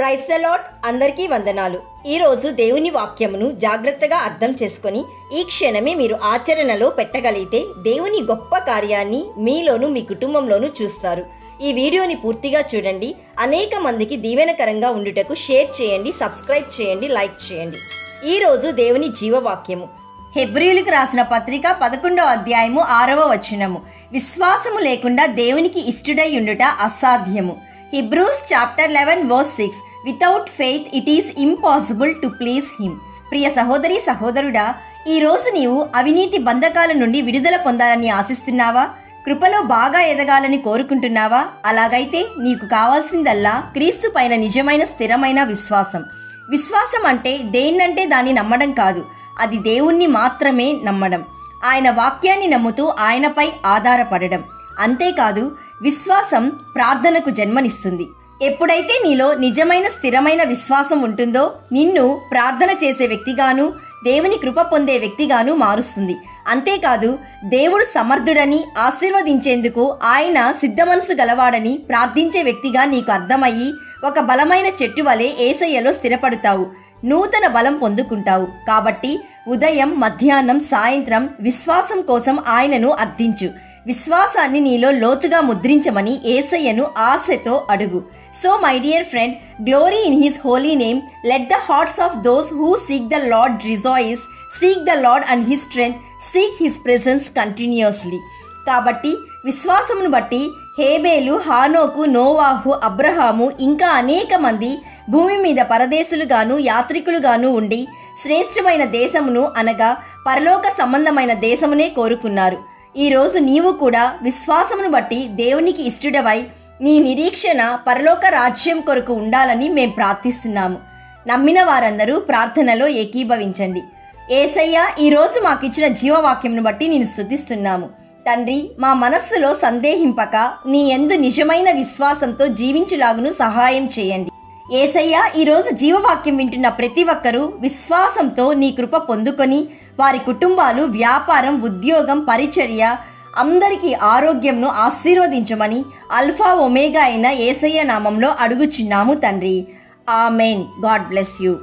Praise the lord. అందరికీ వందనాలు. ఈరోజు దేవుని వాక్యమును జాగ్రత్తగా అర్థం చేసుకొని ఈ క్షణమే మీరు ఆచరణలో పెట్టగలిగితే దేవుని గొప్ప కార్యాన్ని మీలోను మీ కుటుంబంలోనూ చూస్తారు. ఈ వీడియోని పూర్తిగా చూడండి. అనేక మందికి దీవెనకరంగా ఉండుటకు షేర్ చేయండి, సబ్స్క్రైబ్ చేయండి, లైక్ చేయండి. ఈరోజు దేవుని జీవవాక్యము హెబ్రీయులకు రాసిన పత్రిక 11వ అధ్యాయము 6వ వచనము. విశ్వాసము లేకుండా దేవునికి ఇష్టడై ఉండుట అసాధ్యము. Hebrews chapter 11 verse 6. Without faith it is impossible to please him. ప్రియ సహోదరి సహోదరుడా, ఈరోజు నీవు అవినీతి బంధకాల నుండి విడుదల పొందాలని ఆశిస్తున్నావా? కృపలో బాగా ఎదగాలని కోరుకుంటున్నావా? అలాగైతే నీకు కావాల్సిందల్లా క్రీస్తు పైన నిజమైన స్థిరమైన విశ్వాసం. విశ్వాసం అంటే దేన్నంటే దాన్ని నమ్మడం కాదు, అది దేవుణ్ణి మాత్రమే నమ్మడం. ఆయన వాక్యాన్ని నమ్ముతూ ఆయనపై ఆధారపడడం. అంతేకాదు, విశ్వాసం ప్రార్థనకు జన్మనిస్తుంది. ఎప్పుడైతే నీలో నిజమైన స్థిరమైన విశ్వాసం ఉంటుందో నిన్ను ప్రార్థన చేసే వ్యక్తిగాను, దేవుని కృప పొందే వ్యక్తిగాను మారుస్తుంది. అంతేకాదు, దేవుడు సమర్థుడని, ఆశీర్వదించేందుకు ఆయన సిద్ధ మనసు గలవాడని ప్రార్థించే వ్యక్తిగా నీకు అర్థమయ్యి ఒక బలమైన చెట్టు వలె యేసయ్యలో స్థిరపడతావు, నూతన బలం పొందుకుంటావు. కాబట్టి ఉదయం, మధ్యాహ్నం, సాయంత్రం విశ్వాసం కోసం ఆయనను అర్థించు. విశ్వాసాన్ని నీలో లోతుగా ముద్రించమని యేసయ్యను ఆశతో అడుగు. So my dear friend, glory in his holy name. Let the hearts of those who seek the lord rejoice. Seek the lord and his strength. Seek his presence continuously. కాబట్టి విశ్వాసమును బట్టి హేబేలు, హానోకు, నోవాహు, అబ్రహాము ఇంకా అనేక మంది భూమి మీద పరదేశులుగాను యాత్రికులుగాను ఉండి శ్రేష్టమైన దేశమును అనగా పరలోక సంబంధమైన దేశమునే కోరుకున్నారు. ఈరోజు నీవు కూడా విశ్వాసమును బట్టి దేవునికి ఇష్టడవై నీ నిరీక్షణ పరలోక రాజ్యం కొరకు ఉండాలని మేం ప్రార్థిస్తున్నాము. నమ్మిన వారందరూ ప్రార్థనలో ఏకీభవించండి. యేసయ్య, ఈరోజు మాకిచ్చిన జీవవాక్యంను బట్టి నేను స్తుతిస్తున్నాము. తండ్రి, మా మనస్సులో సందేహింపక నీ యందు నిజమైన విశ్వాసంతో జీవించులాగును సహాయం చేయండి. యేసయ్య, ఈరోజు జీవవాక్యం వింటున్న ప్రతి ఒక్కరూ విశ్వాసంతో నీ కృప పొందుకొని వారి కుటుంబాలు, వ్యాపారం, ఉద్యోగం, పరిచర్య అందరికీ ఆరోగ్యంను ఆశీర్వదించమని అల్ఫా ఒమేగా అయిన యేసయ్య నామంలో అడుగుచున్నాము తండ్రి. ఆమెన్. God bless you.